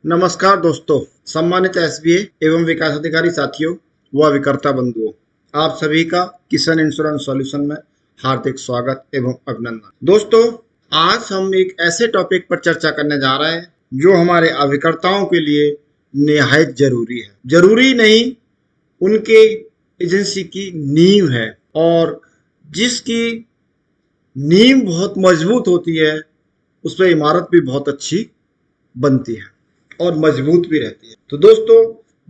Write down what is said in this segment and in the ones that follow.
नमस्कार दोस्तों, सम्मानित एसबीए एवं विकास अधिकारी साथियों व विक्रेता बंधुओं, आप सभी का किसान इंश्योरेंस सॉल्यूशन में हार्दिक स्वागत एवं अभिनंदन। दोस्तों, आज हम एक ऐसे टॉपिक पर चर्चा करने जा रहे हैं जो हमारे अभिकर्ताओं के लिए निहायत जरूरी है। जरूरी नहीं, उनके एजेंसी की नींव है और जिसकी नींव बहुत मजबूत होती है उस पर इमारत भी बहुत अच्छी बनती है और मजबूत भी रहती है। तो दोस्तों,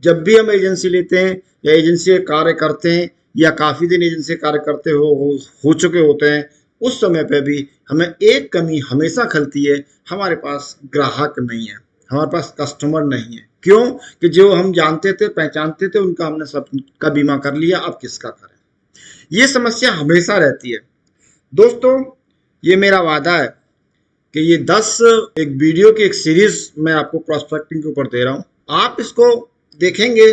जब भी हम एजेंसी लेते हैं या एजेंसी का कार्य करते हैं या काफ़ी दिन एजेंसी कार्य करते हो चुके होते हैं, उस समय पे भी हमें एक कमी हमेशा खलती है, हमारे पास ग्राहक नहीं है, हमारे पास कस्टमर नहीं है। क्यों? कि जो हम जानते थे, पहचानते थे, उनका हमने सब का बीमा कर लिया, अब किसका करें? ये समस्या हमेशा रहती है। दोस्तों, ये मेरा वादा है कि ये 10 एक वीडियो की एक सीरीज मैं आपको प्रॉस्पेक्टिंग के ऊपर दे रहा हूँ। आप इसको देखेंगे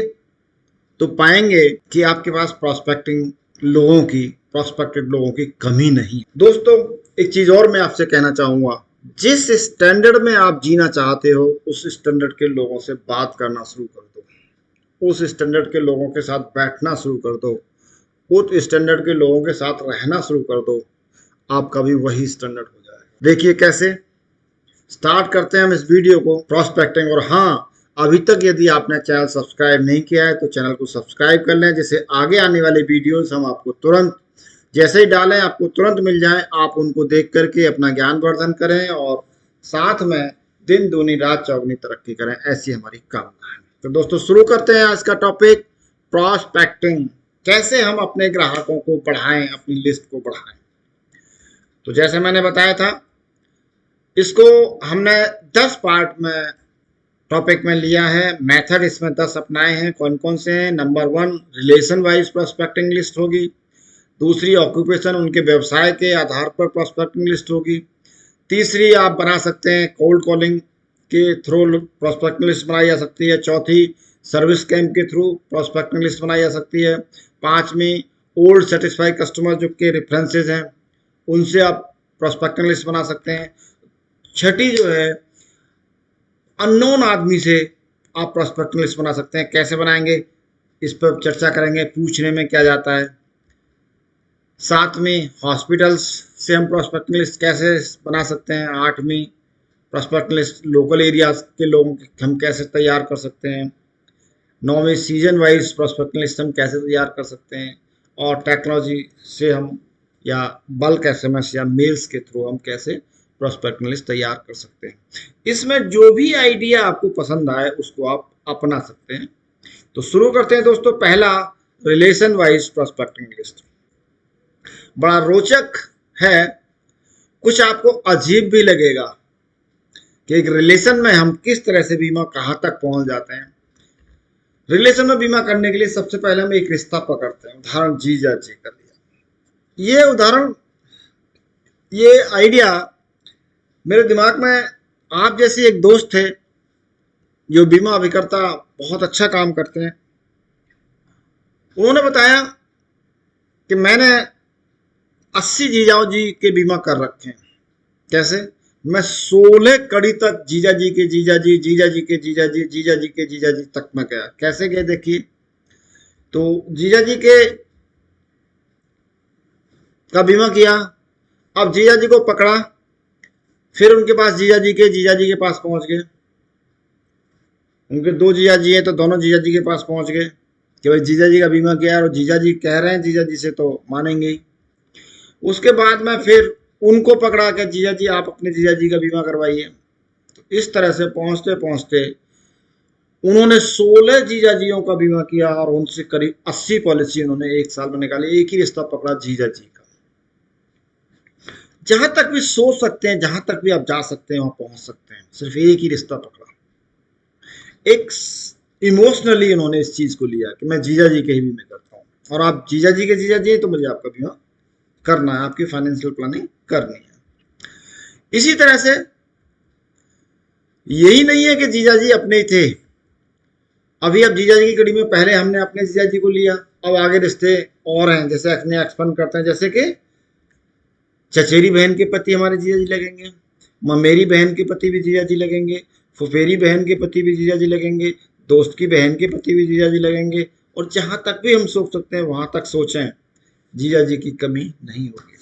तो पाएंगे कि आपके पास प्रॉस्पेक्टेड लोगों की कमी नहीं। दोस्तों, एक चीज और मैं आपसे कहना चाहूंगा, जिस स्टैंडर्ड में आप जीना चाहते हो उस स्टैंडर्ड के लोगों से बात करना शुरू कर दो, उस स्टैंडर्ड के लोगों के साथ बैठना शुरू कर दो, उस स्टैंडर्ड के लोगों के साथ रहना शुरू कर दो, आपका भी वही स्टैंडर्ड हो जाएगा। देखिए कैसे स्टार्ट करते हैं हम इस वीडियो को प्रॉस्पेक्टिंग। और हाँ, अभी तक यदि आपने चैनल सब्सक्राइब नहीं किया है तो चैनल को सब्सक्राइब कर लें, जिससे आगे आने वाले वीडियोस हम आपको तुरंत जैसे ही डालें आपको तुरंत मिल जाए। आप उनको देख करके अपना ज्ञान वर्धन करें और साथ में दिन दूनी रात चौगुनी तरक्की करें, ऐसी हमारी कामना है। तो दोस्तों, शुरू करते हैं आज का टॉपिक, प्रॉस्पेक्टिंग। कैसे हम अपने ग्राहकों को बढ़ाएं, अपनी लिस्ट को बढ़ाएं। तो जैसे मैंने बताया था, इसको हमने 10 पार्ट में टॉपिक में लिया है। मेथड इसमें 10 अपनाए हैं। कौन कौन से हैं? Number 1 relation wise prospecting list होगी। दूसरी ऑक्यूपेशन, उनके व्यवसाय के आधार पर प्रोस्पेक्टिंग लिस्ट होगी। तीसरी आप बना सकते हैं कोल्ड कॉलिंग के थ्रू प्रोस्पेक्टिंग लिस्ट बनाई जा सकती है। चौथी सर्विस कैंप के थ्रू प्रोस्पेक्टिंग लिस्ट बनाई जा सकती है। पांचवी ओल्ड सेटिस्फाइड कस्टमर जो के रेफरेंसेज हैं उनसे आप प्रोस्पेक्टिंग लिस्ट बना सकते हैं। छठी जो है अननोन आदमी से आप प्रोस्पेक्टिंग लिस्ट बना सकते हैं। कैसे बनाएंगे इस पर चर्चा करेंगे, पूछने में क्या जाता है। सातवीं हॉस्पिटल्स से हम प्रोस्पेक्टिंग लिस्ट कैसे बना सकते हैं। आठवीं प्रोस्पेक्टिंग लिस्ट लोकल एरियाज के लोगों की हम कैसे तैयार कर सकते हैं। नौवीं सीजन वाइज प्रोस्पेक्टिंग लिस्ट हम कैसे तैयार कर सकते हैं। और टेक्नोलॉजी से हम या बल्क एसएमएस या मेल्स के थ्रू हम कैसे प्रोस्पेक्टिंग लिस्ट तैयार कर सकते हैं। इसमें जो भी आइडिया आपको पसंद आए उसको आप अपना सकते हैं। तो शुरू करते हैं दोस्तों। पहला, रिलेशन वाइज प्रोस्पेक्टिंग लिस्ट बड़ा रोचक है, कुछ आपको अजीब भी लगेगा कि एक रिलेशन में हम किस तरह से बीमा कहाँ तक पहुंच जाते हैं। रिलेशन में बीमा करने के लिए सबसे पहले हम एक रिश्ता पकड़ते हैं। उदाहरण जीजा जी कर लिया। ये उदाहरण, ये आइडिया मेरे दिमाग में, आप जैसे एक दोस्त थे जो बीमा अभिकर्ता बहुत अच्छा काम करते हैं, उन्होंने बताया कि मैंने 80 जीजाओं जी के बीमा कर रखे हैं। कैसे? मैं 16 कड़ी तक जीजा जी के जीजा जी, जीजा जी के जीजा जी, जीजा जी के जीजा जी तक में गया। कैसे गए देखिए। तो जीजा जी के का बीमा किया, अब जीजा जी को पकड़ा, फिर उनके पास जीजा जी के पास पहुंच गए। उनके 2 जीजा जी हैं तो दोनों जीजा जी के पास पहुंच गए कि भाई जीजा जी का बीमा किया है और जीजा जी कह रहे हैं जीजा जी से तो मानेंगे ही। उसके बाद में फिर उनको पकड़ा के जीजा जी आप अपने जीजा जी का बीमा करवाइए। तो इस तरह से पहुंचते पहुंचते उन्होंने 16 जीजाजियों का बीमा किया और उनसे करीब 80 पॉलिसी उन्होंने एक साल में निकाली। एक ही रिश्ता पकड़ा जीजा जी का। जहां तक भी सोच सकते हैं, जहां तक भी आप जा सकते हैं वहां पहुंच सकते हैं। सिर्फ एक ही रिश्ता पकड़ा। एक इमोशनली उन्होंने इस चीज को लिया कि मैं जीजा जी के ही बीमे करता हूँ और आप जीजा जी के जीजा जी हैं तो मुझे आपका बीमा करना है, आपकी फाइनेंशियल प्लानिंग करनी है। इसी तरह से यही नहीं है कि जीजा जी अपने ही थे। अभी अब जीजा जी की कड़ी में पहले हमने अपने जीजा जी को लिया, अब आगे रिश्ते और हैं जैसे अपने एक्सपेंड करते हैं। जैसे कि चचेरी बहन के पति हमारे जीजा जी लगेंगे, ममेरी बहन के पति भी जीजा जी लगेंगे, फुफेरी बहन के पति भी जीजा जी लगेंगे, दोस्त की बहन के पति भी जीजा जी लगेंगे, और जहां तक भी हम सोच सकते हैं वहां तक सोचें, जीजा जी की कमी नहीं होगी।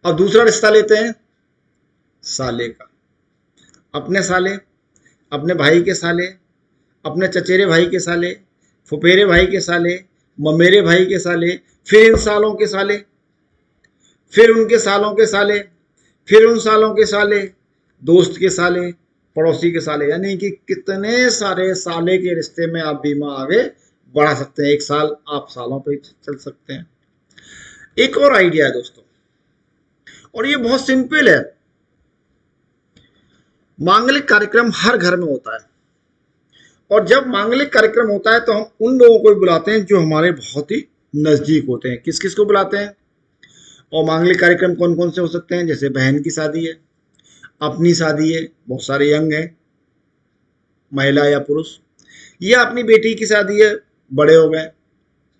अब दूसरा रिश्ता लेते हैं साले का। अपने साले, अपने भाई के साले, अपने चचेरे भाई के साले, फुफेरे भाई के साले, ममेरे भाई के साले, फिर इन सालों के साले, फिर उनके सालों के साले, फिर उन सालों के साले, दोस्त के साले, पड़ोसी के साले, यानी कि कितने सारे साले के रिश्ते में आप बीमा आगे बढ़ा सकते हैं। 1 साल आप सालों पे चल सकते हैं। एक और आइडिया है दोस्तों, और ये बहुत सिंपल है। मांगलिक कार्यक्रम हर घर में होता है, और जब मांगलिक कार्यक्रम होता है तो हम उन लोगों को भी बुलाते हैं जो हमारे बहुत ही नजदीक होते हैं। किस किस को बुलाते हैं? और मांगलिक कार्यक्रम कौन कौन से हो सकते हैं? जैसे बहन की शादी है, अपनी शादी है, बहुत सारे यंग हैं, महिला या पुरुष, या अपनी बेटी की शादी है, बड़े हो गए,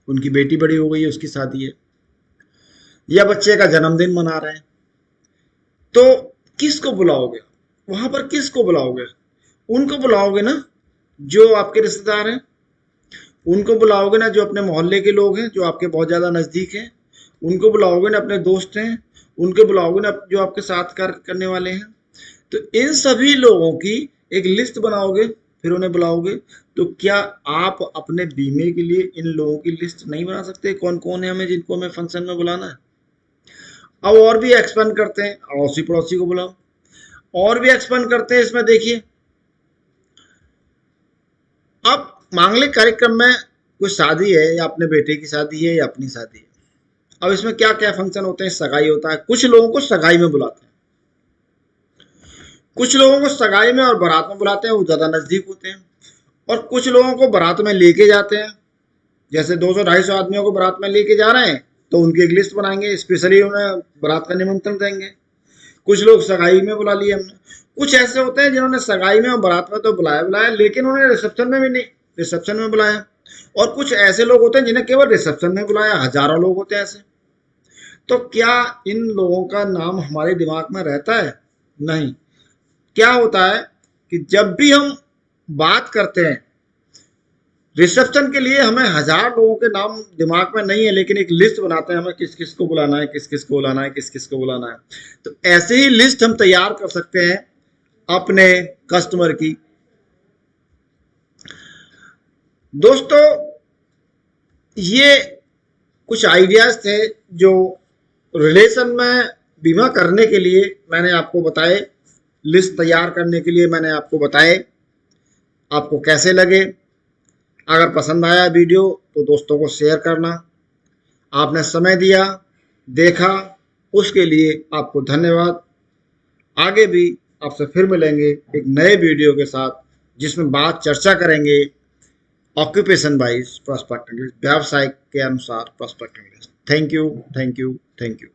उनकी बेटी बड़ी हो गई है, उसकी शादी है, या बच्चे का जन्मदिन मना रहे हैं। तो किसको बुलाओगे वहां पर? किसको बुलाओगे? उनको बुलाओगे ना जो आपके रिश्तेदार हैं, उनको बुलाओगे ना जो अपने मोहल्ले के लोग हैं, जो आपके बहुत ज़्यादा नज़दीक हैं, उनको बुलाओगे ना अपने दोस्त हैं, उनको बुलाओगे ना जो आपके साथ कार्य करने वाले हैं। तो इन सभी लोगों की एक लिस्ट बनाओगे, फिर उन्हें बुलाओगे। तो क्या आप अपने बीमे के लिए इन लोगों की लिस्ट नहीं बना सकते? कौन कौन है हमें जिनको हमें फंक्शन में बुलाना है? अब और भी एक्सपेंड करते हैं, अड़ोसी पड़ोसी को बुलाओ, और भी एक्सपेंड करते हैं। इसमें देखिए, अब मांगलिक कार्यक्रम में कोई शादी है, या अपने बेटे की शादी है, या अपनी शादी है। अब इसमें क्या क्या फंक्शन होते हैं? सगाई होता है, कुछ लोगों को सगाई में बुलाते हैं, कुछ लोगों को सगाई में और बारात में बुलाते हैं, वो ज़्यादा नज़दीक होते हैं, और कुछ लोगों को बारात में लेके जाते हैं। जैसे 200-250 आदमियों को बारात में लेके जा रहे हैं, तो उनकी एक लिस्ट बनाएंगे, स्पेशली उन्हें बारात का निमंत्रण देंगे। कुछ लोग सगाई में बुला लिए हमने। कुछ ऐसे होते हैं जिन्होंने सगाई में और बारात में तो बुलाया बुलाया, लेकिन उन्होंने रिसेप्शन में भी नहीं, रिसेप्शन में बुलाया। और कुछ ऐसे लोग होते हैं जिन्हें केवल रिसेप्शन में बुलाया, हजारों लोग होते हैं ऐसे। तो क्या इन लोगों का नाम हमारे दिमाग में रहता है? नहीं। क्या होता है कि जब भी हम बात करते हैं रिसेप्शन के लिए, हमें 1000 लोगों के नाम दिमाग में नहीं है, लेकिन एक लिस्ट बनाते हैं हमें किस किस को बुलाना है, किस किस को बुलाना है, किस किस को बुलाना है। तो ऐसे ही लिस्ट हम तैयार कर सकते हैं अपने कस्टमर की। दोस्तों, ये कुछ आइडियाज थे जो रिलेशन में बीमा करने के लिए मैंने आपको बताए, लिस्ट तैयार करने के लिए मैंने आपको बताए। आपको कैसे लगे? अगर पसंद आया वीडियो तो दोस्तों को शेयर करना। आपने समय दिया, देखा, उसके लिए आपको धन्यवाद। आगे भी आपसे फिर मिलेंगे एक नए वीडियो के साथ, जिसमें बात चर्चा करेंगे ऑक्यूपेशन वाइज प्रॉस्पेक्ट इंग्लिश, व्यवसाय के अनुसार prospect English. Thank you, thank you, thank you.